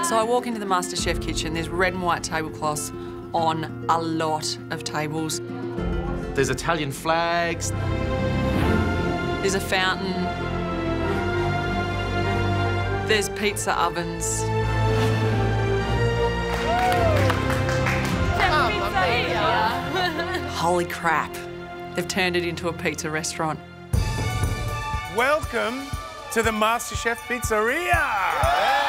So I walk into the MasterChef kitchen, there's red and white tablecloths on a lot of tables. There's Italian flags. There's a fountain. There's pizza ovens. Holy crap, they've turned it into a pizza restaurant. Welcome to the MasterChef Pizzeria!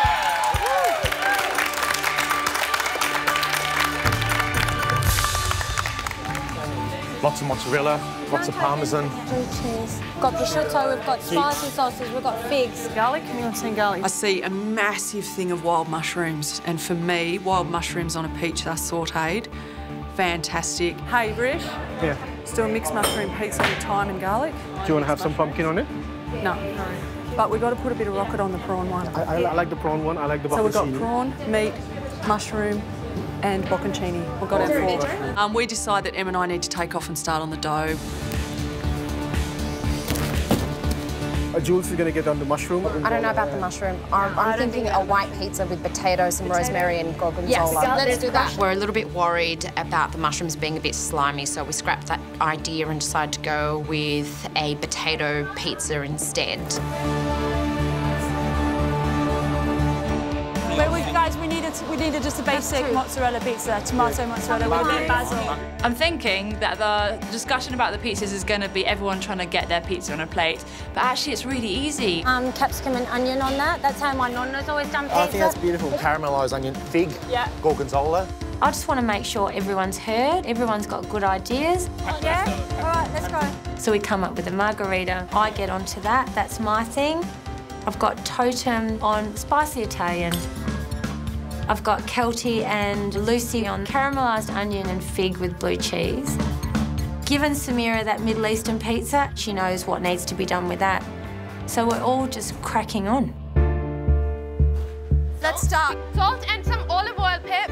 Lots of mozzarella, lots of parmesan. Blue cheese. We've got prosciutto, we've got spicy sauces, we've got figs. Garlic? Anyone seen garlic? I see a massive thing of wild mushrooms, and for me, wild mushrooms on a pizza sautéed, fantastic. Hey, Rish? Yeah. Let's do a mixed mushroom pizza with thyme and garlic. Do you want to have some pumpkin on it? No. But we've got to put a bit of rocket on the prawn one. I like the prawn one, I like the bocconcini. So we've got prawn, meat, mushroom, and bocconcini. We've got our four. We decide that Em and I need to take off and start on the dough. Jules is going to get on the mushroom. I don't know about the mushroom. I'm thinking a white pizza with potatoes, some rosemary and gorgonzola. Yes, let's do that. We're a little bit worried about the mushrooms being a bit slimy, so we scrapped that idea and decided to go with a potato pizza instead. Guys, we needed just a basic mozzarella pizza, tomato mozzarella with a bit of basil. I'm thinking that the discussion about the pizzas is going to be everyone trying to get their pizza on a plate, but actually it's really easy. Capsicum and onion on that. That's how my nonna's always done pizza. I think that's beautiful. Caramelised onion, fig, gorgonzola. I just want to make sure everyone's heard, everyone's got good ideas. Yeah? All right, let's go. So we come up with a margherita. I get onto that, that's my thing. I've got totem on spicy Italian. I've got Kelty and Lucy on caramelised onion and fig with blue cheese. Given Samira that Middle Eastern pizza, she knows what needs to be done with that. So we're all just cracking on. Let's start. Salt and some olive oil, Pip.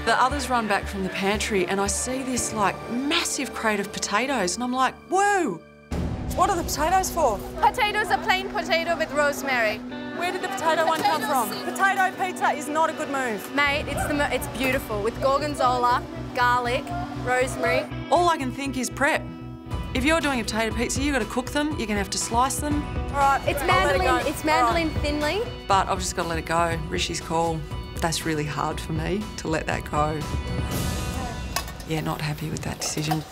The others run back from the pantry and I see this, like, massive crate of potatoes and I'm like, whoa! What are the potatoes for? Potatoes, a plain potato with rosemary. Where did the potato one come from? Potato pizza is not a good move. Mate, it's beautiful with gorgonzola, garlic, rosemary. All I can think is prep. If you're doing a potato pizza, you've got to cook them, you're going to have to slice them. All right, it's mandolin thinly. But I've just got to let it go. Rishi's call. That's really hard for me to let that go. Yeah, not happy with that decision.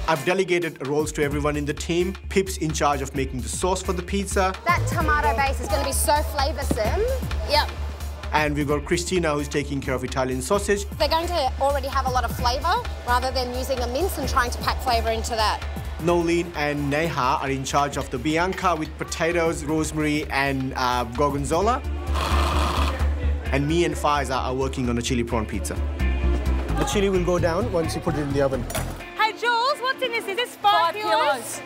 I've delegated roles to everyone in the team. Pip's in charge of making the sauce for the pizza. That tomato base is going to be so flavoursome. Yep. And we've got Christina, who's taking care of Italian sausage. They're going to already have a lot of flavour, rather than using a mince and trying to pack flavour into that. Nolene and Neha are in charge of the bianca with potatoes, rosemary and gorgonzola. And me and Faiza are working on a chili prawn pizza. The chili will go down once you put it in the oven. Jules, what's in this? Is this 5 kilos?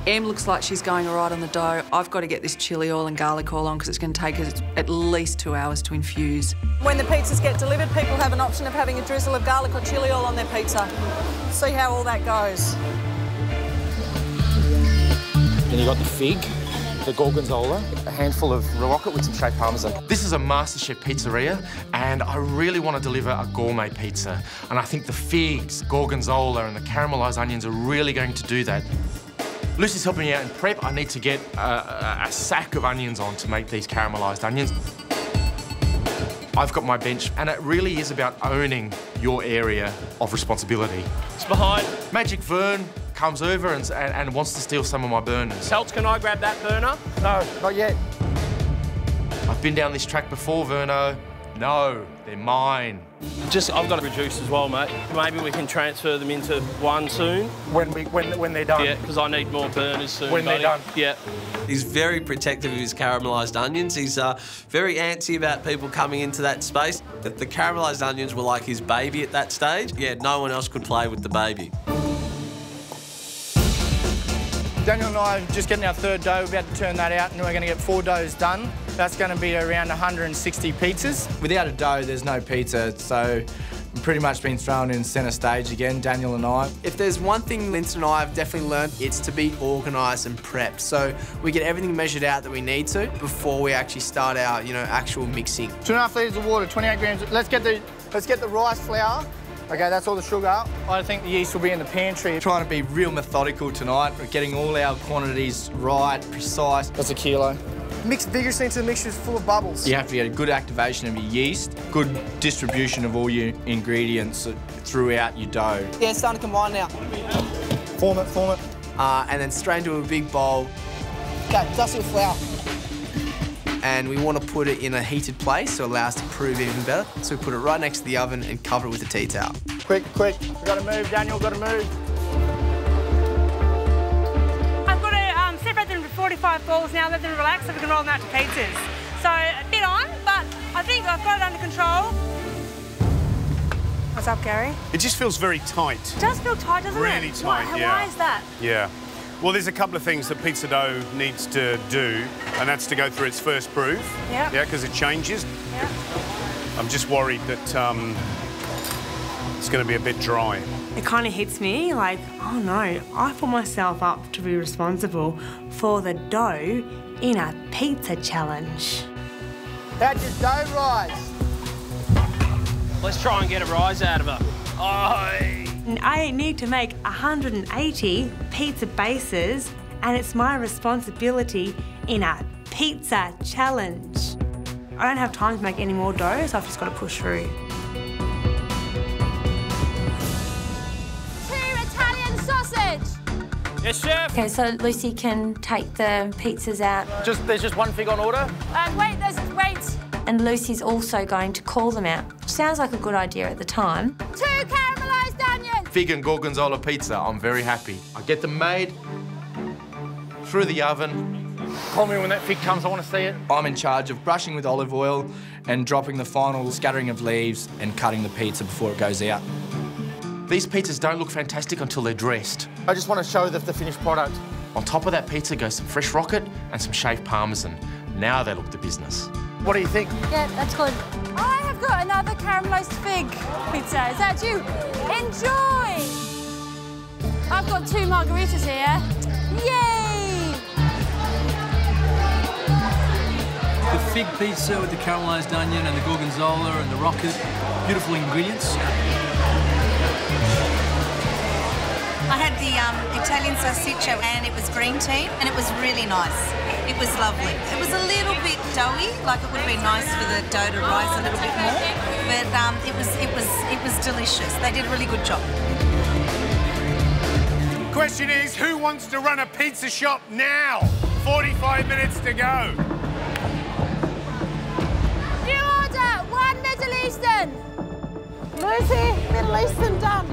Em looks like she's going all right on the dough. I've got to get this chilli oil and garlic oil on because it's going to take us at least 2 hours to infuse. When the pizzas get delivered, people have an option of having a drizzle of garlic or chilli oil on their pizza. See how all that goes. Then you got the fig, the gorgonzola, a handful of rocket with some shaved parmesan. This is a MasterChef pizzeria, and I really want to deliver a gourmet pizza. And I think the figs, gorgonzola, and the caramelised onions are really going to do that. Lucy's helping me out in prep. I need to get a sack of onions on to make these caramelised onions. I've got my bench, and it really is about owning your area of responsibility. It's behind. Magic Vern comes over and wants to steal some of my burners. Celts, can I grab that burner? No, not yet. I've been down this track before, Verno. No, they're mine. I've got to reduce as well, mate. Maybe we can transfer them into one soon. When they're done? Yeah, because I need more burners soon, When they're done? Yeah. He's very protective of his caramelised onions. He's very antsy about people coming into that space. The caramelised onions were like his baby at that stage. Yeah, no one else could play with the baby. Daniel and I are just getting our third dough. We're about to turn that out and we're going to get 4 doughs done. That's going to be around 160 pizzas. Without a dough, there's no pizza, so pretty much been thrown in centre stage again, Daniel and I. If there's one thing Linton and I have definitely learned, it's to be organised and prepped. So we get everything measured out that we need to before we actually start our, actual mixing. 2.5 litres of water, 28 grams. Let's get the rice flour. Okay, that's all the sugar. I think the yeast will be in the pantry. Trying to be real methodical tonight. We're getting all our quantities right, precise. That's a kilo. Mix vigorously until the mixture is full of bubbles. You have to get a good activation of your yeast, good distribution of all your ingredients throughout your dough. Yeah, it's starting to combine now. Form it. And then straight into a big bowl. Okay, dust it with flour. And we want to put it in a heated place so it allows us to prove even better. So we put it right next to the oven and cover it with a tea towel. Quick. We've got to move, Daniel, got to move. I've got to separate them into 45 balls now, let them relax so we can roll them out to pizzas. So a bit on, but I think I've got it under control. What's up, Gary? It just feels very tight. It does feel tight, doesn't it? Really tight, yeah. Why is that? Yeah. Well, there's a couple of things that pizza dough needs to do, and that's to go through its first proof. Yeah. Yeah, because it changes. Yeah. I'm just worried that it's going to be a bit dry. It kind of hits me like, oh no, I put myself up to be responsible for the dough in a pizza challenge. How'd your dough rise? Let's try and get a rise out of her. I need to make 180 pizza bases, and it's my responsibility in a pizza challenge. I don't have time to make any more dough, so I've just got to push through. 2 Italian sausage. Yes, chef. Okay, so Lucy can take the pizzas out. There's just one fig on order? Wait. And Lucy's also going to call them out. Sounds like a good idea at the time. 2 caramelised onions. Fig and gorgonzola pizza, I'm very happy. I get them made, through the oven. Call me when that fig comes, I want to see it. I'm in charge of brushing with olive oil and dropping the final scattering of leaves and cutting the pizza before it goes out. These pizzas don't look fantastic until they're dressed. I just want to show the finished product. On top of that pizza goes some fresh rocket and some shaved parmesan. Now they look the business. What do you think? Yeah, that's good. I have got another caramelised fig pizza. Is that you? Enjoy! I've got 2 margaritas here. Yay! The fig pizza with the caramelised onion and the gorgonzola and the rocket. Beautiful ingredients. I had the Italian salsiccia and it was green tea and it was really nice. It was lovely. It was a little bit doughy, like it would be nice for the dough to rise a little bit more, but it was delicious. They did a really good job. Question is, who wants to run a pizza shop now? 45 minutes to go. New order, 1 Middle Eastern. Lucy, Middle Eastern done.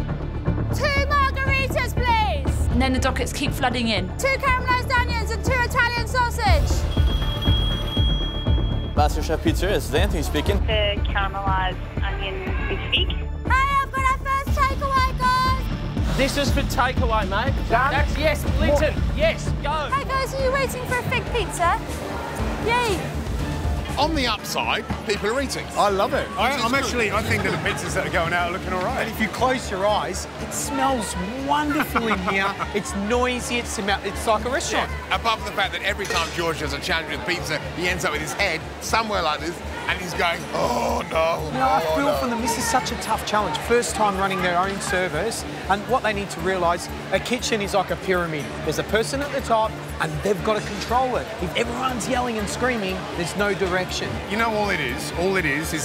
2 margaritas, please. And then the dockets keep flooding in. 2 caramelised onions and 2 Italian sausage. MasterChef Pizzeria, this is Anthony speaking. The caramelised onion with fig. Hey, I've got our first takeaway, guys. This is for takeaway, mate. That's yes, Linton. Yes, go. Hey, guys, are you waiting for a fig pizza? Yay. On the upside, people are eating. I love it. I think that the pizzas that are going out are looking all right. And if you close your eyes, it smells wonderful in here. It's noisy, it's like a restaurant. Yeah. Apart from the fact that every time George does a challenge with pizza, he ends up with his head somewhere like this, and he's going, oh no. I feel from them, this is such a tough challenge. First time running their own service, and what they need to realise, a kitchen is like a pyramid. There's a person at the top, and they've got to control it. If everyone's yelling and screaming, there's no direction. You know, all it is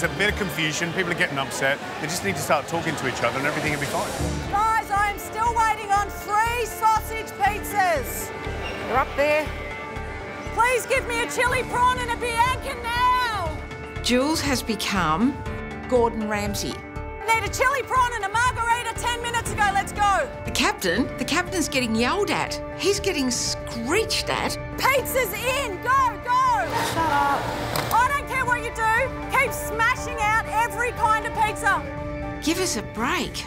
a bit of confusion. People are getting upset. They just need to start talking to each other and everything will be fine. Guys, I'm still waiting on 3 sausage pizzas. They're up there. Please give me a chili prawn and a Bianca now. Jules has become Gordon Ramsay. Need a chili prawn and a margherita 10 minutes ago. Let's go. The captain's getting yelled at. He's getting screeched at. Pizza's in. Go, go. Shut up. I don't care what you do. Keep smashing out every kind of pizza. Give us a break.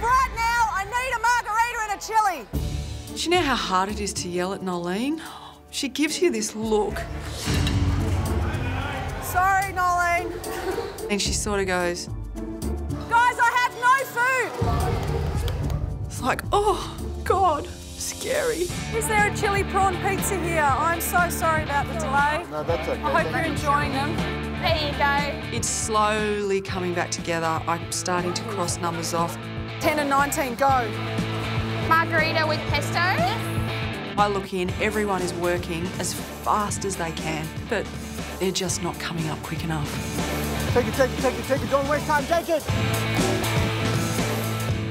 Right now, I need a margherita and a chili. Do you know how hard it is to yell at Nolene? She gives you this look. Sorry, Nolene. And she sort of goes, guys, It's like, oh, God, scary. Is there a chili prawn pizza here? I'm so sorry about the delay. No, that's okay. I hope you're enjoying them. There you go. It's slowly coming back together. I'm starting to cross numbers off. 10 and 19, go. Margherita with pesto. I look in, everyone is working as fast as they can, but they're just not coming up quick enough. Take it, take it, take it, take it. Don't waste time, take it.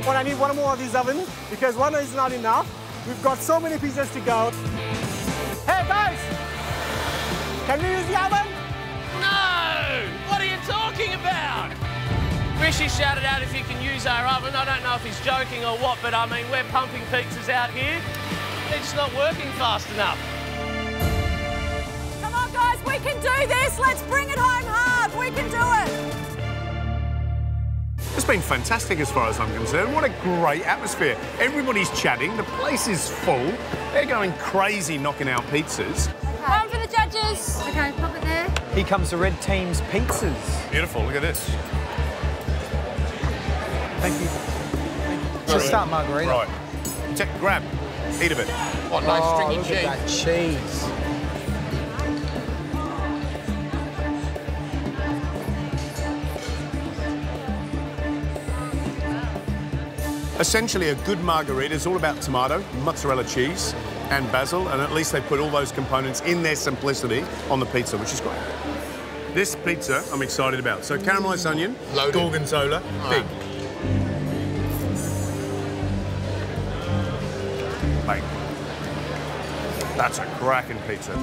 Well, I need one more of these ovens because one is not enough. We've got so many pizzas to go. Hey, guys! Can we use the oven? No! What are you talking about? Rishi shouted out if he can use our oven. I don't know if he's joking or what, but I mean, we're pumping pizzas out here. They're just not working fast enough. Come on, guys, we can do this. Let's bring it home hard. We can do it. It's been fantastic as far as I'm concerned. What a great atmosphere. Everybody's chatting. The place is full. They're going crazy knocking out pizzas. One for the judges. Okay, pop it there. Here comes the red team's pizzas. Beautiful, look at this. Thank you. Shall we start margherita? Right. Grab. Eat a bit. What nice stringy look cheese. At that cheese. Essentially, a good margherita is all about tomato, mozzarella cheese, and basil, and at least they put all those components in their simplicity on the pizza, which is great. This pizza I'm excited about. So caramelised onion, loaded, gorgonzola, big. Mate, that's a cracking pizza.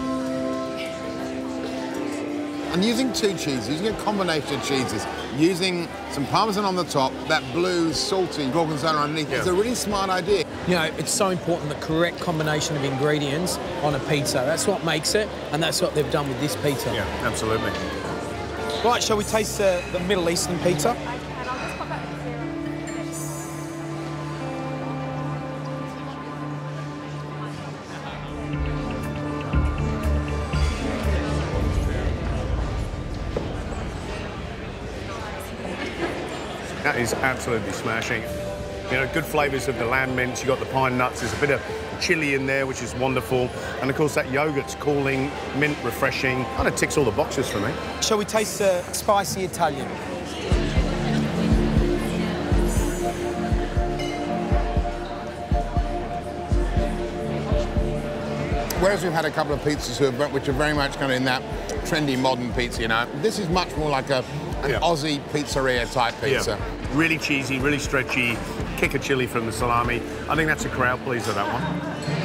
And using two cheeses, using a combination of cheeses, using some parmesan on the top, that blue, salty gorgonzola underneath, it's a really smart idea. You know, it's so important, the correct combination of ingredients on a pizza. That's what makes it, and that's what they've done with this pizza. Yeah, absolutely. Right, shall we taste the Middle Eastern pizza? That is absolutely smashing. You know, good flavours of the lamb mince, you've got the pine nuts, there's a bit of chilli in there, which is wonderful. And of course, that yogurt's cooling, mint refreshing. Kind of ticks all the boxes for me. Shall we taste the spicy Italian? Whereas we've had a couple of pizzas which are very much kind of in that trendy modern pizza, you know, this is much more like an Aussie pizzeria type pizza. Yeah. Really cheesy, really stretchy, kick of chilli from the salami. I think that's a crowd pleaser, that one.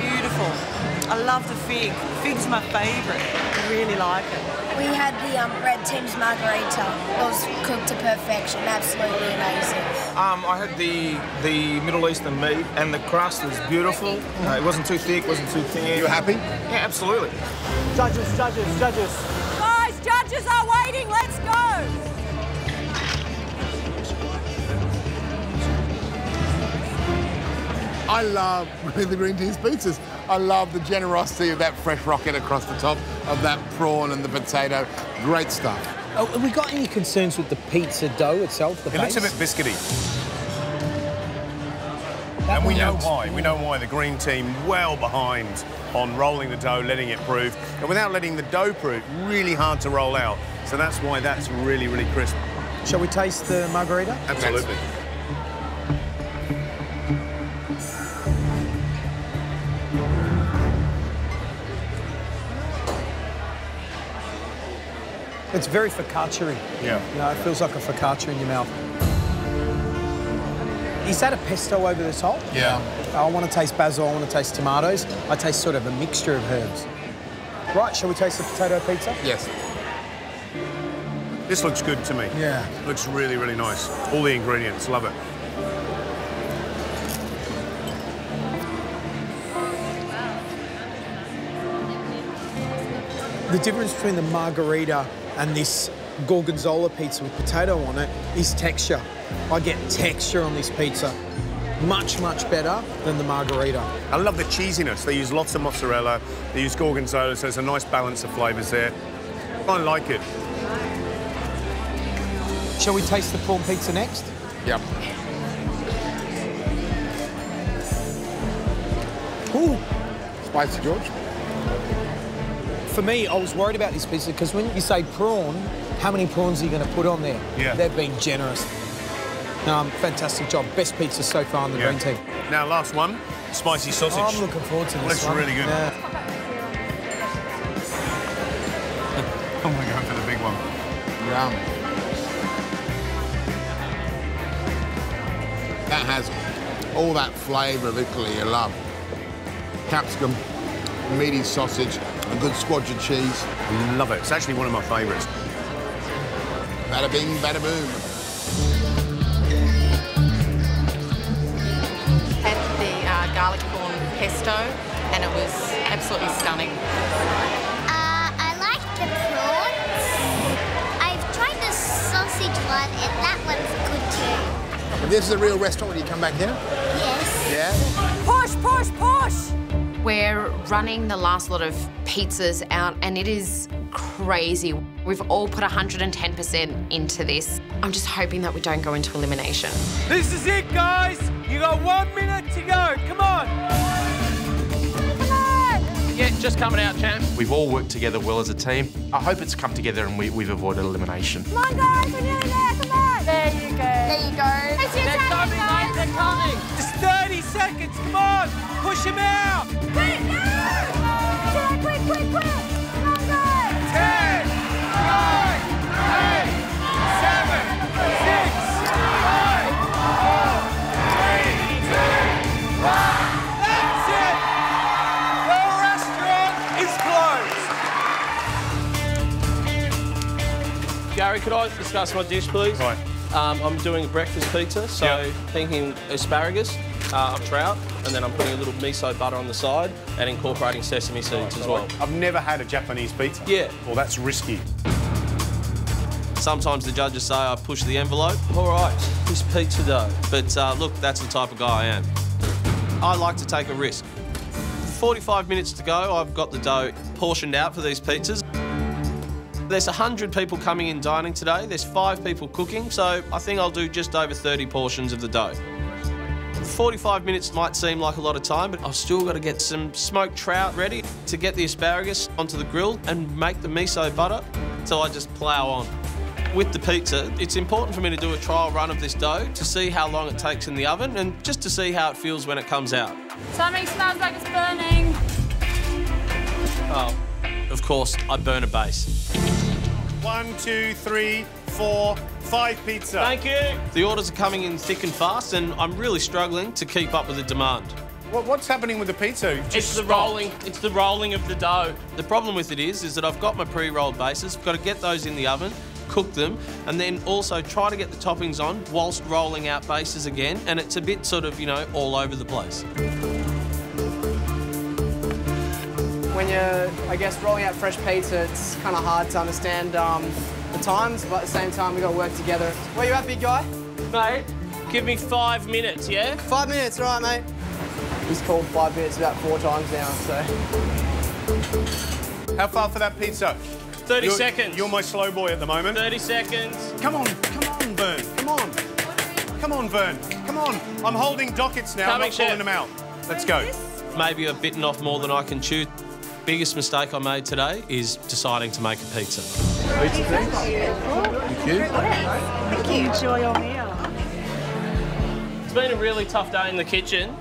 Beautiful. I love the fig. Fig's my favourite. I really like it. We had the red team's margherita. It was cooked to perfection, absolutely amazing. I had the Middle Eastern meat, and the crust was beautiful. It wasn't too thick, wasn't too thin. You happy? Yeah, absolutely. Judges, judges, judges. Guys, judges are waiting. Let's go. I love the green tea's pizzas. I love the generosity of that fresh rocket across the top of that prawn and the potato. Great stuff. Oh, have we got any concerns with the pizza dough itself, the base? It looks a bit biscuity. And we know why. We know why. The green team well behind on rolling the dough, letting it proof. And without letting the dough proof, really hard to roll out. So that's why that's really, really crisp. Shall we taste the margherita? Absolutely. It's very focaccia-y. Yeah. You know, it feels like a focaccia in your mouth. Is that a pesto over the top? Yeah. I want to taste basil, I want to taste tomatoes. I taste sort of a mixture of herbs. Right, shall we taste the potato pizza? Yes. This looks good to me. Yeah. Looks really, really nice. All the ingredients, love it. The difference between the margherita and this gorgonzola pizza with potato on it is texture. I get texture on this pizza. Much, much better than the margherita. I love the cheesiness. They use lots of mozzarella. They use gorgonzola, so there's a nice balance of flavours there. I like it. Shall we taste the prawn pizza next? Yep. Ooh. Spicy, George. For me, I was worried about this pizza because when you say prawn, how many prawns are you going to put on there? Yeah. They've been generous. Fantastic job. Best pizza so far on the green team. Now, last one, spicy sausage. Oh, I'm looking forward to this Looks one. really good. Yeah. I'm going to go for the big one. Yum. That has all that flavour of Italy you love. Capsicum, meaty sausage, a good squadron cheese. Love it. It's actually one of my favourites. Bada bing, bada boom. Had the garlic corn pesto, and it was absolutely stunning. I like the prawns. I've tried the sausage one, and that one's good too. And this is a real restaurant when you come back here? Yes. Yeah? Push, push, push! We're running the last lot of pizzas out, and it is crazy. We've all put 110% into this. I'm just hoping that we don't go into elimination. This is it, guys. You got 1 minute to go. Come on. Yeah, just coming out, champ. We've all worked together well as a team. I hope it's come together and we've avoided elimination. Come on, guys, we're nearly there, come on! There you go. There you go. It's your They're coming, mate, they're coming. Just 30 seconds, come on. Push him out. Quick, go! Quick, quick, quick! Come on, guys! 10, 9, 8, 7, 6, 5, 4, 3, 2, 1. That's it! The restaurant is closed. Gary, could I discuss my dish, please? Right. I'm doing a breakfast pizza, so thinking asparagus, trout, and then I'm putting a little miso butter on the side and incorporating sesame seeds as well. I've never had a Japanese pizza. Yeah. Well, that's risky. Sometimes the judges say I push the envelope. All right, this pizza dough. But look, that's the type of guy I am. I like to take a risk. 45 minutes to go, I've got the dough portioned out for these pizzas. There's 100 people coming in dining today. There's 5 people cooking, so I think I'll do just over 30 portions of the dough. 45 minutes might seem like a lot of time, but I've still got to get some smoked trout ready to get the asparagus onto the grill and make the miso butter, so I just plough on. With the pizza, it's important for me to do a trial run of this dough to see how long it takes in the oven and just to see how it feels when it comes out. Something smells like it's burning. Oh, of course, I burn a base. 1, 2, 3, 4, 5 pizza. Thank you. The orders are coming in thick and fast, and I'm really struggling to keep up with the demand. What's happening with the pizza? It's the rolling. It's the rolling of the dough. The problem with it is that I've got my pre-rolled bases. I've got to get those in the oven, cook them, and then also try to get the toppings on whilst rolling out bases again, and it's a bit sort of, you know, all over the place. When you're, I guess, rolling out fresh pizza, it's kind of hard to understand the times, but at the same time, we've got to work together. Where you at, big guy? Mate, give me 5 minutes, yeah? 5 minutes, all right, mate. He's called 5 minutes about 4 times now, so... How far for that pizza? 30 seconds. You're my slow boy at the moment. 30 seconds. Come on, Vern. Come on. Come on, Vern. Come on. I'm holding dockets now. I'm not pulling them out. Let's go. Maybe I've bitten off more than I can chew. Biggest mistake I made today is deciding to make a pizza. Pizza, please. Thank you. Thank you. Enjoy your meal. It's been a really tough day in the kitchen.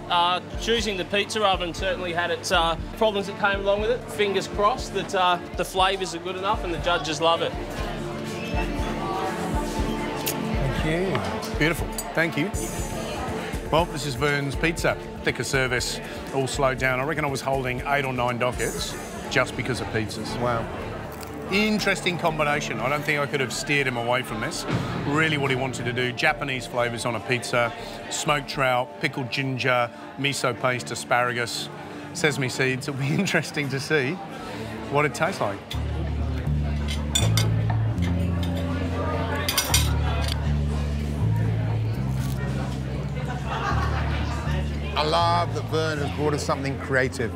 Choosing the pizza oven certainly had its problems that came along with it. Fingers crossed that the flavours are good enough and the judges love it. Thank you. Beautiful. Thank you. Well, this is Vern's pizza. Thicker service, all slowed down. I reckon I was holding 8 or 9 dockets just because of pizzas. Wow. Interesting combination. I don't think I could have steered him away from this. Really what he wanted to do, Japanese flavours on a pizza, smoked trout, pickled ginger, miso paste, asparagus, sesame seeds. It'll be interesting to see what it tastes like. I love that Vern has brought us something creative.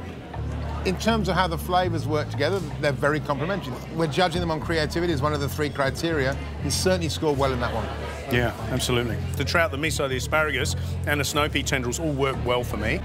In terms of how the flavours work together, they're very complementary. We're judging them on creativity as one of the 3 criteria. He certainly scored well in that one. Yeah, absolutely. The trout, the miso, the asparagus and the snow pea tendrils all work well for me.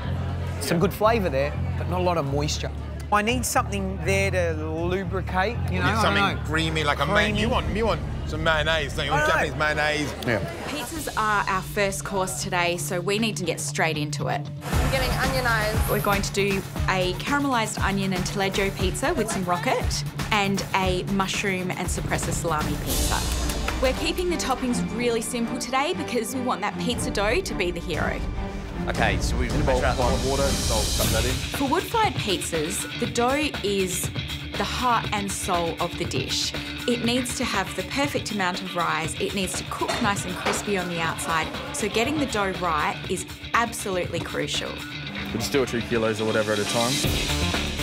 Some good flavour there, but not a lot of moisture. I need something there to lubricate, you know. Need something creamy, like a mayonnaise. You want some mayonnaise, don't you? Japanese mayonnaise. Yeah. Pizzas are our first course today, so we need to get straight into it. I'm getting onionized. We're going to do a caramelised onion and taleggio pizza with some rocket and a mushroom and suppressor salami pizza. We're keeping the toppings really simple today because we want that pizza dough to be the hero. Okay, so we've measured out the water, so I'll chuck that in. For wood-fired pizzas, the dough is the heart and soul of the dish. It needs to have the perfect amount of rise. It needs to cook nice and crispy on the outside. So getting the dough right is absolutely crucial. We'll just do it 2 kilos or whatever at a time.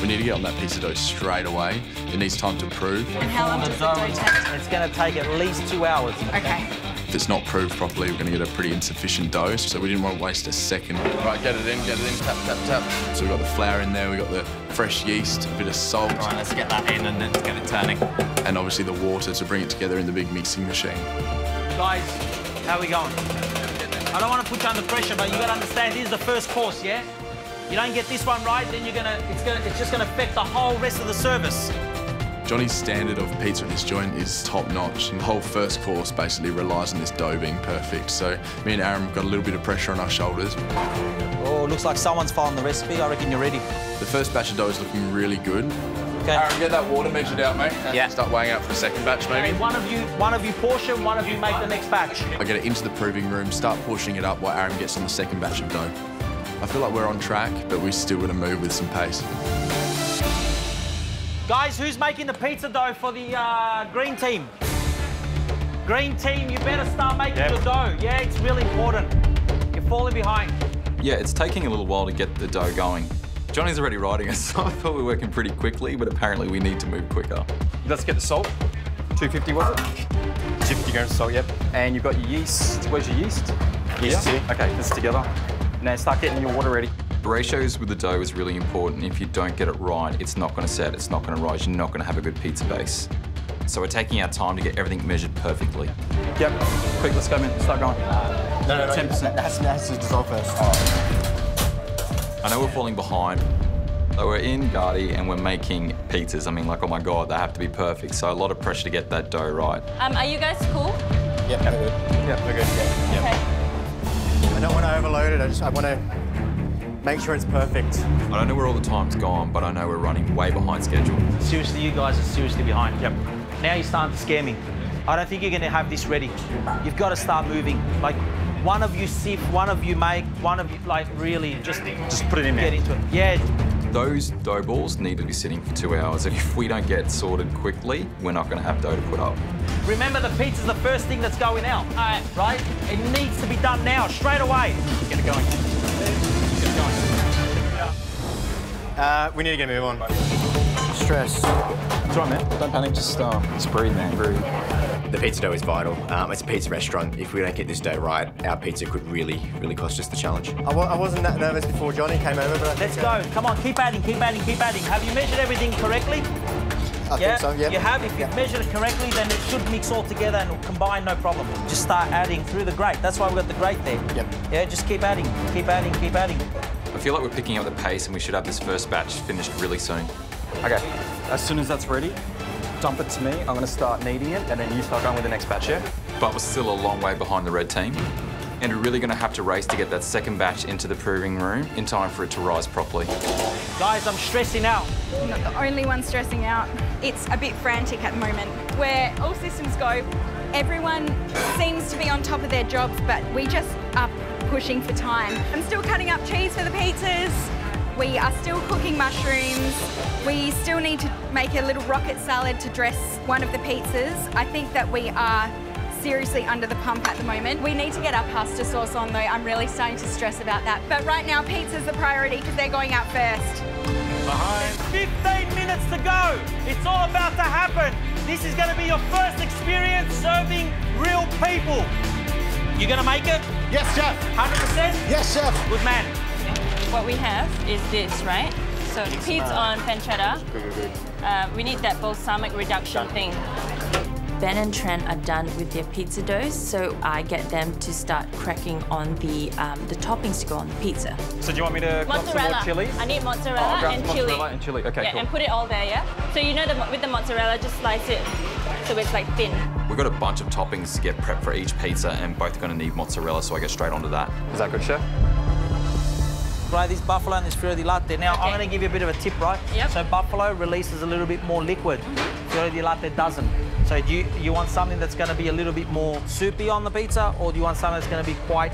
We need to get on that pizza dough straight away. It needs time to prove. And how long does the dough take? It's going to take at least 2 hours. Okay. If it's not proved properly, we're going to get a pretty insufficient dough, so we didn't want to waste a second. Right, get it in, tap, tap, tap. So we've got the flour in there, we've got the fresh yeast, a bit of salt. Right, let's get that in and then get it turning. And obviously the water to bring it together in the big mixing machine. Guys, how are we going? I don't want to put you under pressure, but you got to understand this is the first course, yeah? You don't get this one right, then it's just gonna affect the whole rest of the service. Johnny's standard of pizza at this joint is top-notch, and the whole first course basically relies on this dough being perfect. So me and Aaron have got a little bit of pressure on our shoulders. Oh, looks like someone's following the recipe. I reckon you're ready. The first batch of dough is looking really good. Okay. Aaron, get that water measured out, mate. Yeah. Start weighing out for a second batch, maybe. Okay, one of you portion, one of you make the next batch. I get it into the proving room, start pushing it up while Aaron gets on the second batch of dough. I feel like we're on track, but we're still going to move with some pace. Guys, who's making the pizza dough for the green team? Green team, you better start making the dough. Yeah, it's really important. You're falling behind. Yeah, it's taking a little while to get the dough going. Johnny's already riding us, so I thought we were working pretty quickly, but apparently we need to move quicker. Let's get the salt. 250 was it? 250 grams of salt, yep. And you've got your yeast. Where's your yeast? Yeast here. Okay, this together. Now start getting your water ready. The ratios with the dough is really important. If you don't get it right, it's not going to set, it's not going to rise, you're not going to have a good pizza base. So we're taking our time to get everything measured perfectly. Yep. Quick, let's go, man. Start going. No, 10%. That has to dissolve first. I know we're falling behind. So we're in Gardy and we're making pizzas. I mean, like, oh my God, they have to be perfect. So a lot of pressure to get that dough right. Are you guys cool? Yep, we're good. Yep, we're good. Yeah. Okay. I don't want to overload it. I want to make sure it's perfect. I don't know where all the time's gone, but I know we're running way behind schedule. Seriously, you guys are seriously behind. Yep. Now you're starting to scare me. I don't think you're going to have this ready. You've got to start moving. Like, one of you sift, one of you make, one of you, like, really just put it in there. Get into it. Yeah. Those dough balls need to be sitting for 2 hours. If we don't get sorted quickly, we're not going to have dough to put up. Remember, the pizza's the first thing that's going out. All right. Right? It needs to be done now, straight away. Get it going. We need to get a move on. Stress. It's all right, man. Don't panic, just breathe, man, breathe. The pizza dough is vital. It's a pizza restaurant. If we don't get this dough right, our pizza could really cost us the challenge. I wasn't that nervous before Johnny came over, but Let's go. Come on, keep adding, keep adding, keep adding. Have you measured everything correctly? I think so, yeah. You have. If you've measured it correctly, then it should mix all together and combine, no problem. Just start adding through the grate. That's why we've got the grate there. Yep. Yeah, just keep adding, keep adding, keep adding. I feel like we're picking up the pace and we should have this first batch finished really soon. Okay, as soon as that's ready, dump it to me. I'm going to start kneading it, and then you start going with the next batch, yeah? But we're still a long way behind the red team. And we're really going to have to race to get that second batch into the proving room in time for it to rise properly. Guys, I'm stressing out. I'm not the only one stressing out. It's a bit frantic at the moment. Where all systems go, everyone seems to be on top of their jobs, but we just are pushing for time. I'm still cutting up cheese for the pizzas. We are still cooking mushrooms. We still need to make a little rocket salad to dress one of the pizzas. I think that we are seriously under the pump at the moment. We need to get our pasta sauce on though. I'm really starting to stress about that. But right now, pizza's the priority because they're going out first. Behind. 15 minutes to go. It's all about to happen. This is going to be your first experience serving real people. You going to make it? Yes, chef. 100%? Yes, chef. Good man. What we have is this, right? So peas on pancetta. We need that balsamic reduction thing. Ben and Trent are done with their pizza doughs, so I get them to start cracking on the toppings to go on the pizza. So do you want me to cut some more chilies? I need mozzarella and chili. Mozzarella and chili. Okay, yeah, cool. And put it all there, yeah? So you know with the mozzarella, just slice it so it's like thin. We've got a bunch of toppings to get prepped for each pizza, and both are going to need mozzarella, so I get straight onto that. Is that good, Chef? Right, this buffalo and this fior di latte. Now, I'm going to give you a bit of a tip, right? Yep. So buffalo releases a little bit more liquid. Fior di latte doesn't. So do you want something that's going to be a little bit more soupy on the pizza, or do you want something that's going to be quite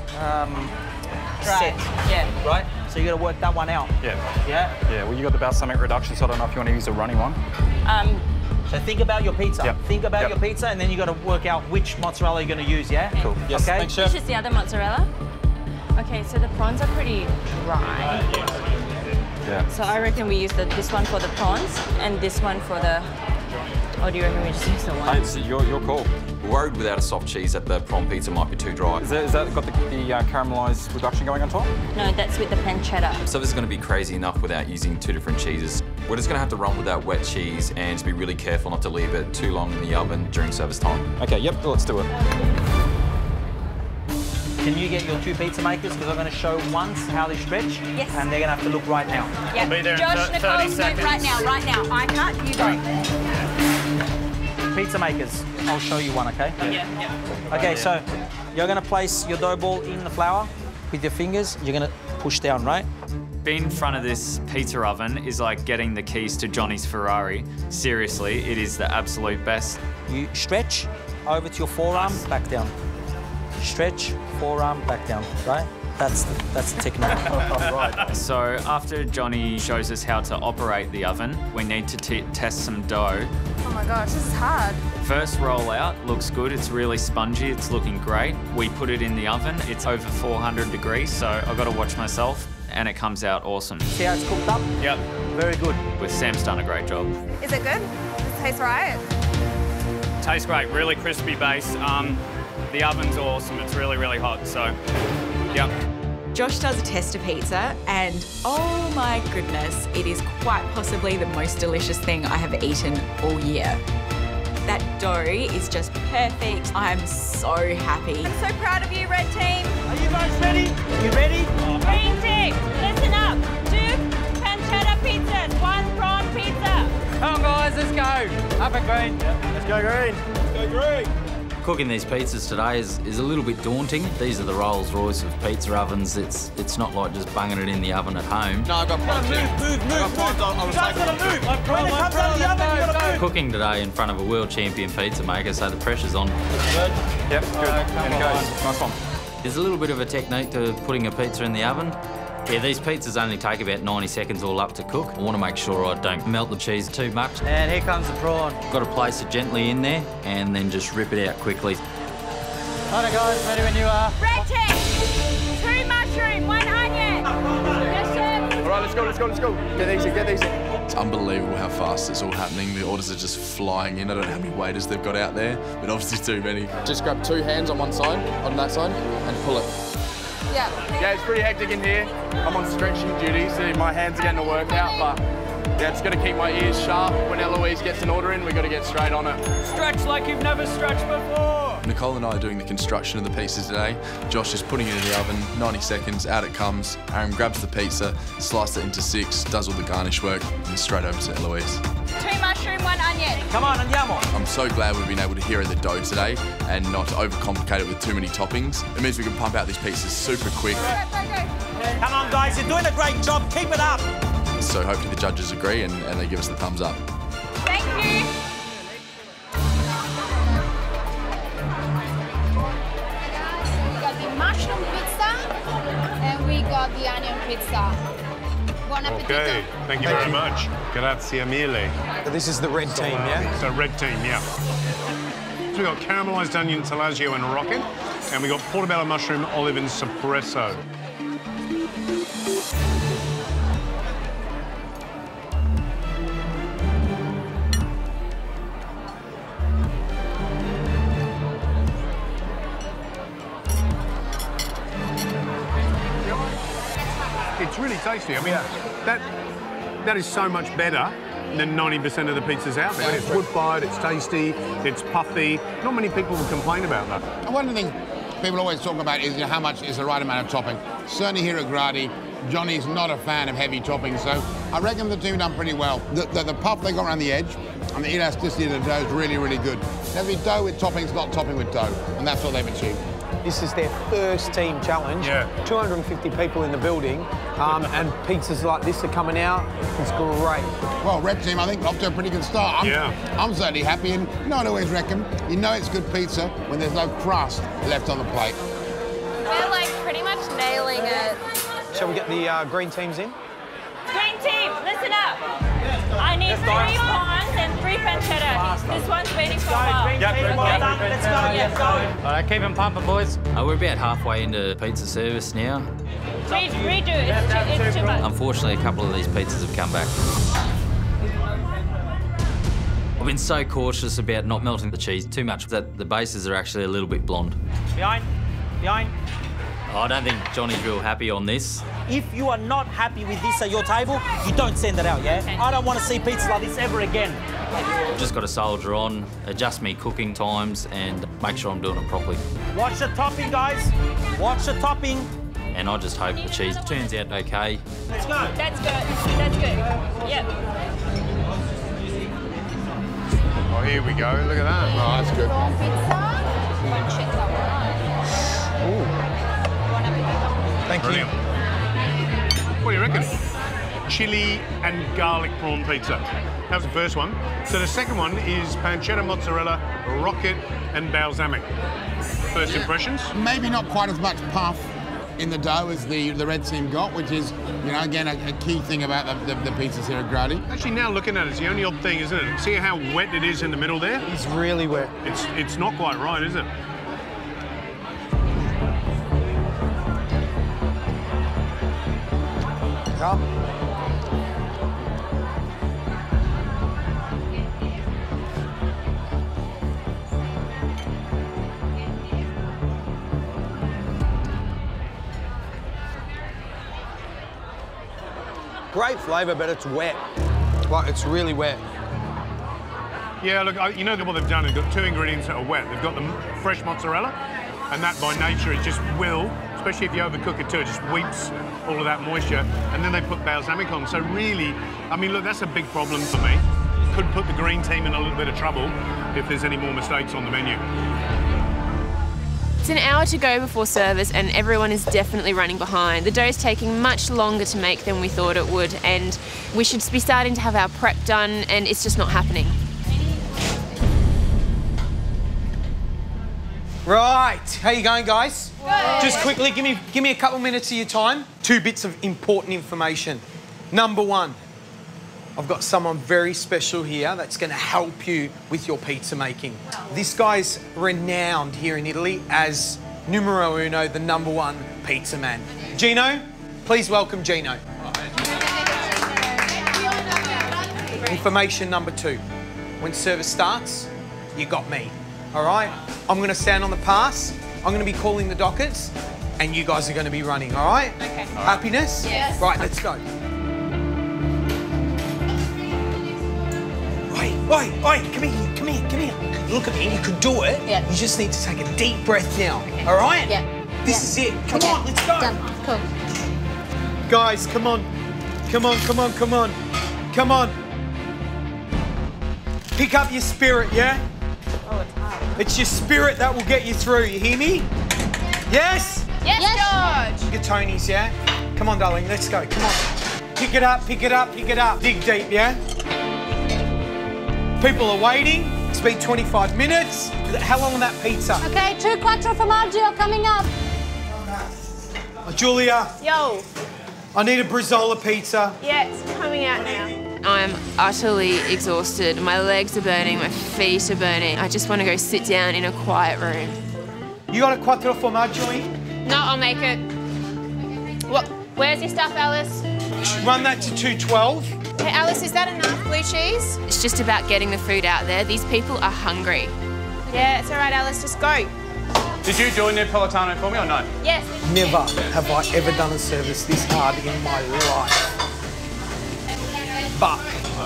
set? Yeah. Right? So you got to work that one out. Yeah. Yeah? Yeah, well, you got the balsamic reduction, so I don't know if you want to use a runny one. So think about your pizza. Yep. Think about Yep. your pizza, and then you got to work out which mozzarella you're going to use, yeah? Cool. Yes, okay? thanks, Chef. Which is the other mozzarella? Okay, so the prawns are pretty dry. Yeah. So I reckon we use this one for the prawns and this one for the... Or do you reckon we just use the one? Hey, it's your call. We're worried without a soft cheese that the prawn pizza might be too dry. Is that got the caramelised reduction going on top? No, that's with the pancetta. So this is going to be crazy enough without using two different cheeses. We're just going to have to run with that wet cheese and just be really careful not to leave it too long in the oven during service time. Okay, yep, let's do it. Can you get your two pizza makers? Because I'm going to show once how they stretch. Yes. And they're going to have to look right now. Yep. Be there in Josh, 30 Nicole, move seconds. right now. I cut, you go. Pizza makers. I'll show you one, okay? Yeah. Okay, so you're going to place your dough ball in the flour with your fingers. You're going to push down, right? Being in front of this pizza oven is like getting the keys to Johnny's Ferrari. Seriously, it is the absolute best. You stretch over to your forearm, back down. Stretch, forearm, back down, right? That's the technique. Right. So after Johnny shows us how to operate the oven, we need to test some dough. Oh my gosh, this is hard. First roll out, looks good, it's really spongy, it's looking great. We put it in the oven, it's over 400 degrees, so I've got to watch myself, and it comes out awesome. See how it's cooked up? Yep. Very good. With Sam's done a great job. Is it good? Does it taste right? Tastes great, really crispy base. The oven's awesome, it's really, really hot, so, yep. Josh does a tester pizza, and oh my goodness, it is quite possibly the most delicious thing I have eaten all year. That dough is just perfect. I'm so happy. I'm so proud of you, red team. Are you guys ready? You ready? Green team, listen up. 2 pancetta pizzas, 1 prawn pizza. Come on, guys, let's go. Up and green. Let's go green. Let's go green. Cooking these pizzas today is a little bit daunting. These are the Rolls Royce of pizza ovens. It's not like just bunging it in the oven at home. No, I've got prawns. Move. You guys gotta move. When it comes out of the oven, you gotta move. Cooking today in front of a world champion pizza maker, so the pressure's on. Good. Yep, good. And it goes. Nice one. There's a little bit of a technique to putting a pizza in the oven. Yeah, these pizzas only take about 90 seconds all up to cook. I want to make sure I don't melt the cheese too much. And here comes the prawn. Got to place it gently in there and then just rip it out quickly. Alright guys, ready when you are. Red team, 2 mushroom, 1 onion. Yes, chef. All right, let's go. Get these in. It's unbelievable how fast it's all happening. The orders are just flying in. I don't know how many waiters they've got out there, but obviously too many. Just grab 2 hands on one side, on that side, and pull it. Yeah, it's pretty hectic in here. I'm on stretching duty, so my hands are getting to work out, but yeah, just got to keep my ears sharp. When Eloise gets an order in, we've got to get straight on it. Stretch like you've never stretched before. Nicole and I are doing the construction of the pizzas today. Josh is putting it in the oven, 90 seconds, out it comes. Aaron grabs the pizza, slices it into 6, does all the garnish work, and straight over to Eloise. 2 mushroom, 1 onion. Come on, andiamo. I'm so glad we've been able to hero the dough today and not overcomplicate it with too many toppings. It means we can pump out these pizzas super quick. Come on guys, you're doing a great job. Keep it up. So hopefully the judges agree and they give us the thumbs up. Thank you. We got the mushroom pizza and we got the onion pizza. Buon appetito. Okay, thank you very much. Grazie mille. So this is the red team, yeah? So red team, yeah. So we got caramelised onion, taleggio and rocket, and we got portobello mushroom, olive and espresso. It's really tasty. I mean, that is so much better than 90% of the pizzas out there. It's wood-fired, it's tasty, it's puffy. Not many people will complain about that. And one of the things people always talk about is how much is the right amount of topping. Certainly here at Gradi, Johnny's not a fan of heavy toppings, so I reckon the team done pretty well. The puff they got around the edge and the elasticity of the dough is really, really good. There'll be dough with toppings, not topping with dough, and that's what they've achieved. This is their first team challenge. Yeah. 250 people in the building, and pizzas like this are coming out. It's great. Well, Red Team, I think, off to a pretty good start. I'm certainly happy, and I'd always reckon, you know it's good pizza when there's no crust left on the plate. We're like pretty much nailing it. Shall we get the green teams in? Green team, listen up. I need 3 prawns and 3 pancetta. This one's waiting for a while. Let's go. All right, keep them pumping, boys. We're about halfway into pizza service now. Redo it. It's too much. Unfortunately, a couple of these pizzas have come back. I've been so cautious about not melting the cheese too much that the bases are actually a little bit blonde. Behind. I don't think Johnny's real happy on this. If you are not happy with this at your table, you don't send it out, yeah? Okay. I don't want to see pizza like this ever again. I've just got to soldier on, adjust me cooking times and make sure I'm doing it properly. Watch the topping, guys. Watch the topping. And I just hope the cheese turns out okay. Let's go. That's good. That's good. Yep. Oh, here we go. Look at that. Oh, that's good. Prawn pizza, pancetta. Thank Brilliant. What do you reckon? Chili and garlic prawn pizza. That was the first one. So the second one is pancetta, mozzarella, rocket, and balsamic. First impressions? Maybe not quite as much puff in the dough as the Red Team got, which is, you know, again, a key thing about the pizzas here at Gradi. Actually, now looking at it, it's the only odd thing, isn't it? See how wet it is in the middle there? It's really wet. It's not quite right, is it? Great flavour, but it's wet. Like, it's really wet. Yeah, look, you know what they've done? They've got 2 ingredients that are wet. They've got the fresh mozzarella, and that by nature, it just will, especially if you overcook it too, it just weeps all of that moisture. And then they put balsamic on. So really, I mean, look, that's a big problem for me. Could put the green team in a little bit of trouble if there's any more mistakes on the menu. It's an hour to go before service and everyone is definitely running behind. The dough's taking much longer to make than we thought it would, and we should be starting to have our prep done, and it's just not happening. Right, how you going, guys? Good. Just quickly, give me a couple minutes of your time. 2 bits of important information. Number 1, I've got someone very special here that's going to help you with your pizza making. This guy's renowned here in Italy as numero uno, the #1 pizza man. Gino, please welcome Gino. Information number 2, when service starts, you got me. All right, I'm going to stand on the pass. I'm going to be calling the dockets, and you guys are going to be running. All right? Okay. Happiness? Yes. Right, let's go. Oi, come here. Look at me, you can do it. Yeah. You just need to take a deep breath now. Okay. All right? Yeah. This is it. Come on, let's go. Done. Cool. Guys, come on. Come on. Pick up your spirit, yeah? Oh, it's hard. It's your spirit that will get you through, you hear me? Yes? Yes, George! Your Tony's, yeah? Come on, darling, let's go, come on. Pick it up. Dig deep, yeah? People are waiting. It's been 25 minutes. How long on that pizza? Okay, 2 quattro formaggio coming up. Oh, Julia. Yo. I need a Brizola pizza. Yeah, it's coming out now. I'm utterly exhausted. My legs are burning, my feet are burning. I just want to go sit down in a quiet room. You got a quattro formaggio in? No, I'll make it. What? Where's your stuff, Alice? Run that to 212. Hey, Alice, is that enough blue cheese? It's just about getting the food out there. These people are hungry. Yeah, it's all right, Alice, just go. Did you join Neapolitano for me or no? Yes. Never have I ever done a service this hard in my life. But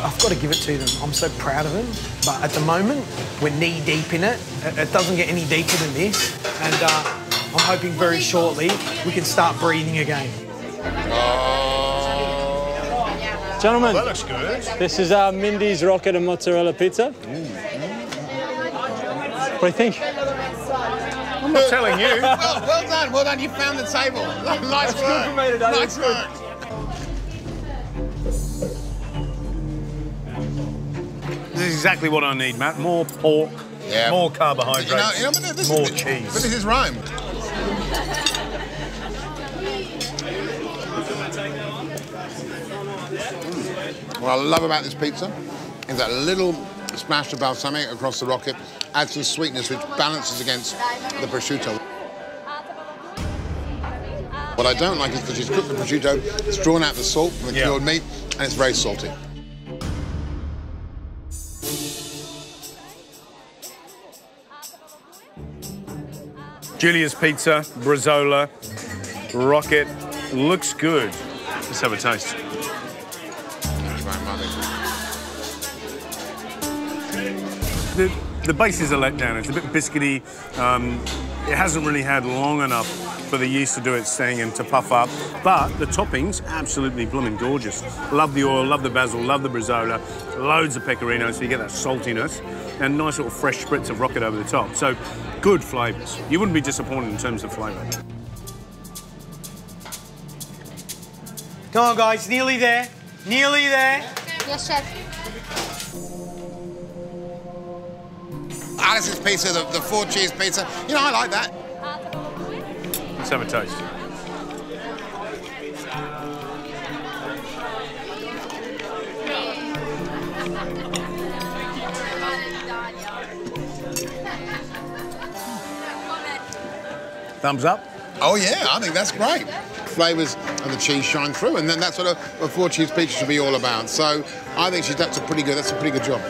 I've got to give it to them. I'm so proud of them. But at the moment, we're knee deep in it. It doesn't get any deeper than this. And I'm hoping very shortly we can start breathing again. Gentlemen, that looks good. This is our Mindy's Rocket and Mozzarella Pizza. What do you think? I'm not telling you. Well done, well done. You found the table. Nice work. Good for me today. Nice work. This is exactly what I need, Matt. More pork, more carbohydrates, more cheese. But this is Rome. What I love about this pizza is that little splash of balsamic across the rocket adds some sweetness which balances against the prosciutto. What I don't like is because she's cooked the prosciutto, it's drawn out the salt from the cured meat, and it's very salty. Julia's Pizza, Bresaola, Rocket, looks good. Let's have a taste. The base is a letdown. It's a bit biscuity. It hasn't really had long enough for the yeast to do its thing and to puff up. But the toppings, absolutely blooming gorgeous. Love the oil, love the basil, love the Bresaola. Loads of pecorino, so you get that saltiness. And nice little fresh spritz of Rocket over the top. So, good flavours. You wouldn't be disappointed in terms of flavour. Come on, guys, nearly there. Nearly there. Yes, chef. Alice's pizza, the 4-cheese pizza. You know, I like that. Let's have a taste. Thumbs up? Oh, yeah, I think that's great. Flavours and the cheese shine through, and then that's what a 4-cheese pizza should be all about. So I think that's a pretty good job.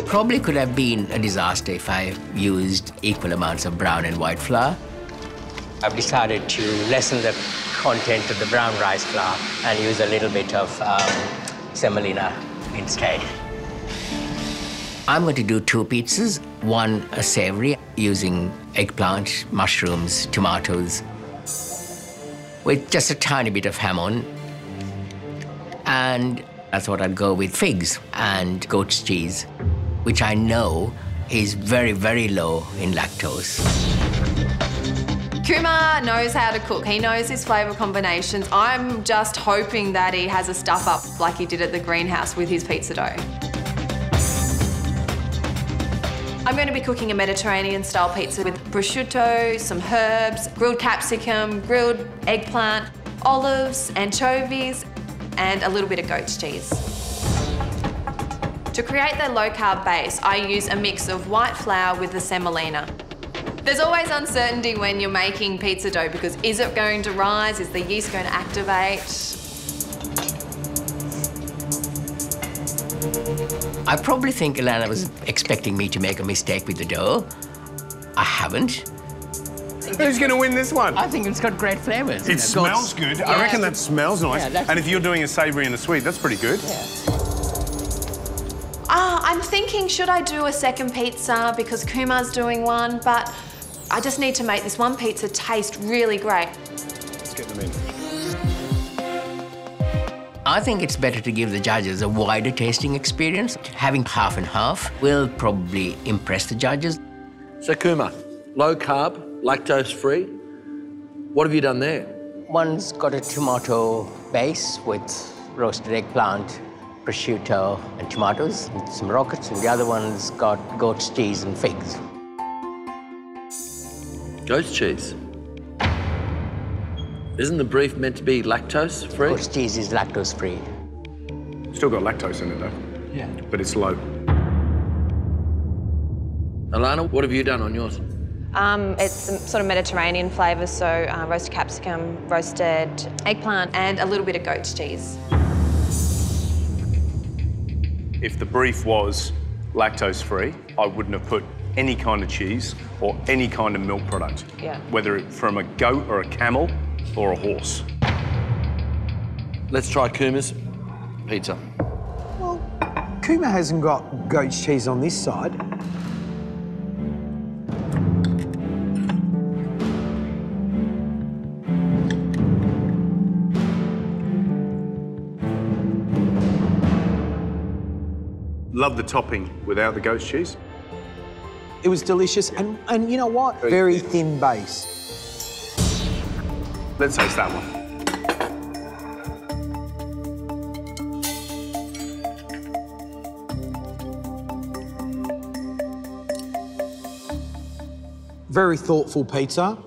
Probably could have been a disaster if I used equal amounts of brown and white flour. I've decided to lessen the content of the brown rice flour and use a little bit of semolina instead. I'm going to do 2 pizzas, one a savory using eggplant, mushrooms, tomatoes, with just a tiny bit of ham on. And I thought I'd go with figs and goat's cheese, which I know is very, very low in lactose. Kumar knows how to cook. He knows his flavour combinations. I'm just hoping that he has a stuff up like he did at the greenhouse with his pizza dough. I'm going to be cooking a Mediterranean-style pizza with prosciutto, some herbs, grilled capsicum, grilled eggplant, olives, anchovies, and a little bit of goat's cheese. To create the low-carb base, I use a mix of white flour with the semolina. There's always uncertainty when you're making pizza dough because is it going to rise? Is the yeast going to activate? I probably think Alana was expecting me to make a mistake with the dough. I haven't. Who's going to win this one? I think it's got great flavours. It smells good. I reckon that smells nice. Yeah, and if you're doing a savoury and a sweet, that's pretty good. I'm thinking, should I do a second pizza because Kumar's doing one, but I just need to make this one pizza taste really great. Let's get them in. I think it's better to give the judges a wider tasting experience. Having half and half will probably impress the judges. So Kumar, low carb, lactose free. What have you done there? One's got a tomato base with roasted eggplant, prosciutto and tomatoes, and some rockets, and the other one's got goat's cheese and figs. Goat's cheese? Isn't the beef meant to be lactose free? Goat's cheese is lactose free. Still got lactose in it though. Yeah. But it's low. Alana, what have you done on yours? It's some sort of Mediterranean flavour, so roasted capsicum, roasted eggplant, and a little bit of goat's cheese. If the brief was lactose-free, I wouldn't have put any kind of cheese or any kind of milk product. Yeah. Whether it's from a goat or a camel or a horse. Let's try Kuma's pizza. Kuma hasn't got goat's cheese on this side. Love the topping without the goat's cheese. It was delicious, and you know what? Very thin base. Let's taste that one. Very thoughtful pizza,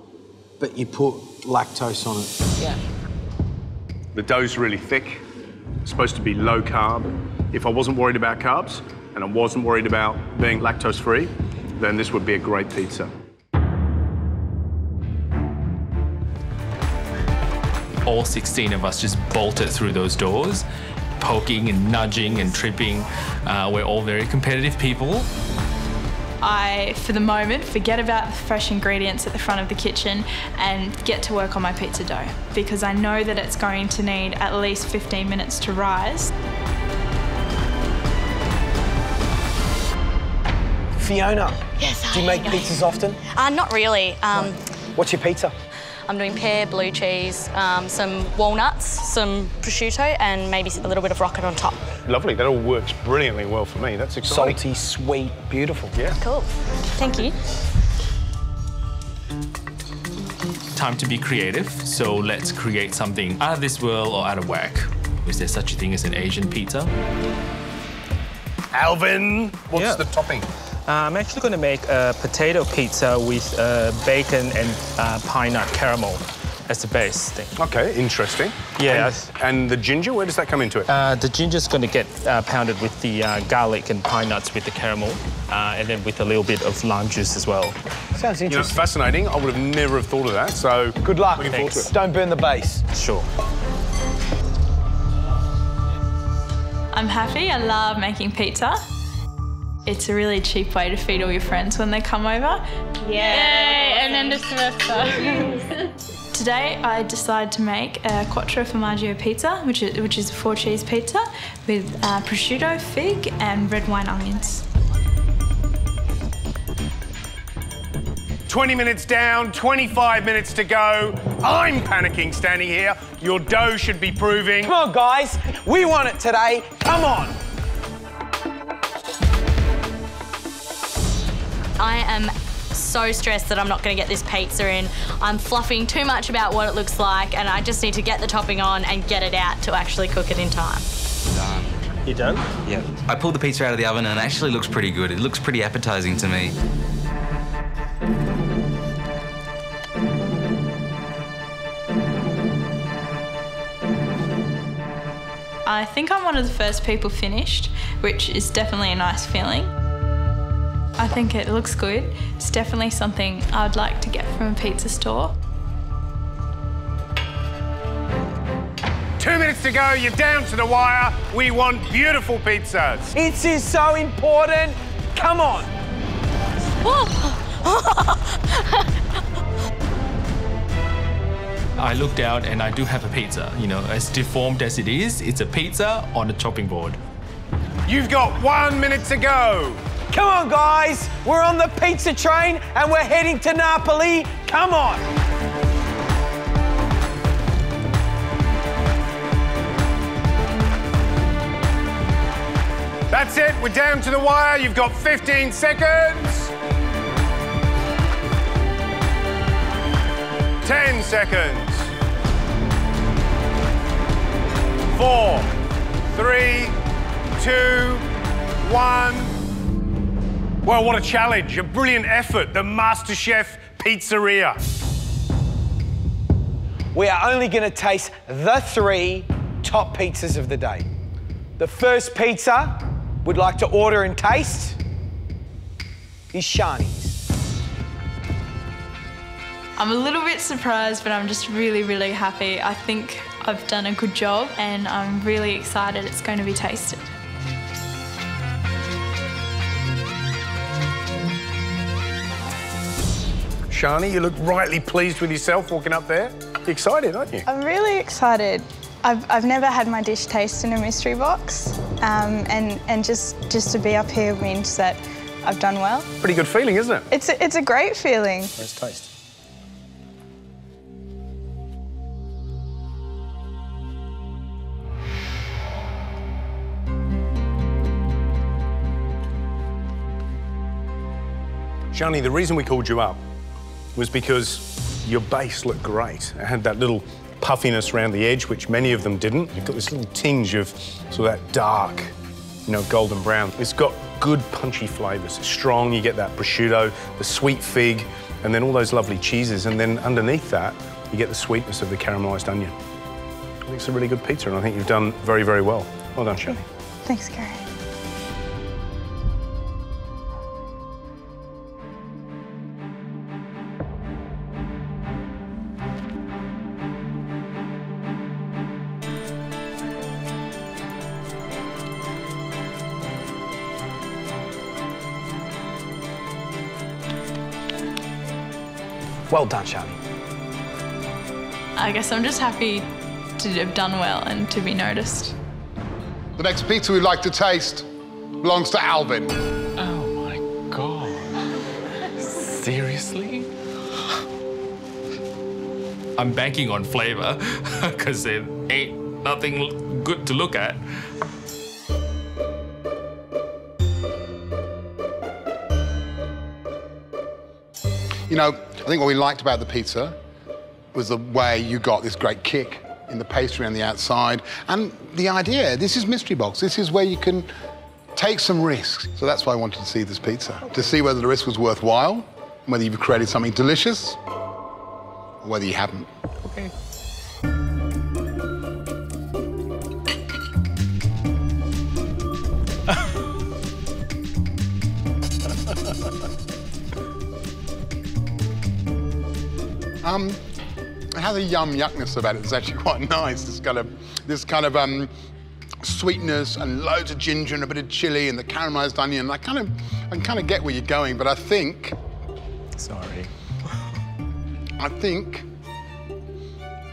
but you put lactose on it. Yeah. The dough's really thick. It's supposed to be low carb. If I wasn't worried about carbs and I wasn't worried about being lactose free, then this would be a great pizza. All 16 of us just bolted through those doors, poking and nudging and tripping. We're all very competitive people. I, for the moment, forget about the fresh ingredients at the front of the kitchen and get to work on my pizza dough because I know that it's going to need at least 15 minutes to rise. Fiona, yes, do you make pizzas often? Not really. What's your pizza? I'm doing pear, blue cheese, some walnuts, some prosciutto, and maybe a little bit of rocket on top. Lovely. That all works brilliantly well for me. That's exciting. Salty, sweet, beautiful. Yeah. Cool. Thank you. Time to be creative, so let's create something out of this world or out of whack. Is there such a thing as an Asian pizza? Alvin, what's the topping? I'm actually going to make a potato pizza with bacon and pine nut caramel as the base thing. Okay, interesting. Yeah. And the ginger, where does that come into it? The ginger's going to get pounded with the garlic and pine nuts with the caramel, and then with a little bit of lime juice as well. Sounds interesting. You know, it's fascinating. I would have never have thought of that, so good luck. Looking forward to it. Don't burn the base. Sure. I'm happy. I love making pizza. It's a really cheap way to feed all your friends when they come over. Yay! And then the semester. Today I decided to make a quattro formaggio pizza, which is a 4-cheese pizza with prosciutto, fig, and red wine onions. 20 minutes down, 25 minutes to go. I'm panicking standing here. Your dough should be proving. Come on, guys. We want it today. Come on. I am so stressed that I'm not going to get this pizza in. I'm fluffing too much about what it looks like, and I just need to get the topping on and get it out to actually cook it in time. Done. You done? Yeah. I pulled the pizza out of the oven and it actually looks pretty good. It looks pretty appetizing to me. I think I'm one of the first people finished, which is definitely a nice feeling. I think it looks good. It's definitely something I'd like to get from a pizza store. 2 minutes to go, you're down to the wire. We want beautiful pizzas. It is so important. Come on. I looked out and I do have a pizza. You know, as deformed as it is, it's a pizza on a chopping board. You've got 1 minute to go. Come on, guys. We're on the pizza train and we're heading to Napoli. Come on. That's it. We're down to the wire. You've got 15 seconds. 10 seconds. 4, 3, 2, 1. Well, what a challenge, a brilliant effort, the MasterChef Pizzeria. We are only going to taste the 3 top pizzas of the day. The first pizza we'd like to order and taste is Shani's. I'm a little bit surprised, but I'm just really, really happy. I think I've done a good job and I'm really excited it's going to be tasted. Shani, you look rightly pleased with yourself walking up there. You're excited, aren't you? I'm really excited. I've never had my dish taste in a mystery box, and just to be up here means that I've done well. Pretty good feeling, isn't it? It's a great feeling. Let's taste. Shani, the reason we called you up was because your base looked great. It had that little puffiness around the edge, which many of them didn't. You've got this little tinge of sort of that dark, you know, golden brown. It's got good punchy flavours. It's strong, you get that prosciutto, the sweet fig, and then all those lovely cheeses. And then underneath that, you get the sweetness of the caramelised onion. I think it's a really good pizza, and I think you've done very, very well. Well done, Shani. Thanks, Gary. Well done, Shani. I guess I'm just happy to have done well and to be noticed. The next pizza we'd like to taste belongs to Alvin. Oh my God. Seriously? I'm banking on flavour because there ain't nothing good to look at. You know, I think what we liked about the pizza was the way you got this great kick in the pastry on the outside. And the idea, this is Mystery Box. This is where you can take some risks. So that's why I wanted to see this pizza, to see whether the risk was worthwhile, whether you've created something delicious, or whether you haven't. Okay. It has a yum yuckness about it. It's actually quite nice. This kind of sweetness and loads of ginger and a bit of chili and the caramelized onion. I can kind of get where you're going, but I think. Sorry. I think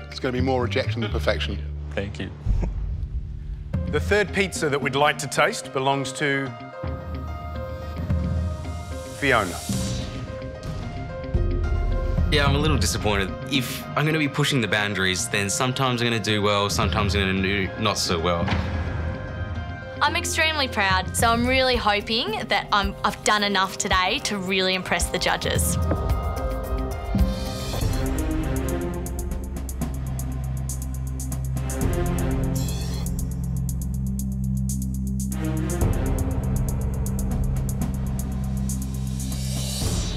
it's going to be more rejection than perfection. Thank you. The third pizza that we'd like to taste belongs to Fiona. Yeah, I'm a little disappointed. If I'm going to be pushing the boundaries, then sometimes I'm going to do well, sometimes I'm going to do not so well. I'm extremely proud, so I'm really hoping that I've done enough today to really impress the judges.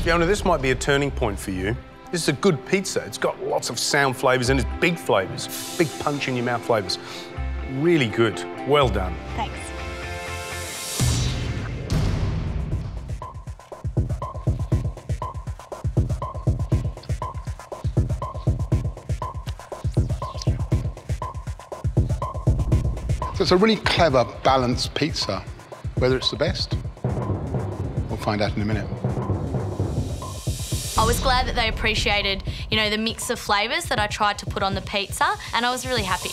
Fiona, this might be a turning point for you. This is a good pizza. It's got lots of sound flavours and it's big flavours, big punch in your mouth flavours. Really good. Well done. Thanks. So it's a really clever, balanced pizza. Whether it's the best, we'll find out in a minute. I was glad that they appreciated, you know, the mix of flavours that I tried to put on the pizza, and I was really happy.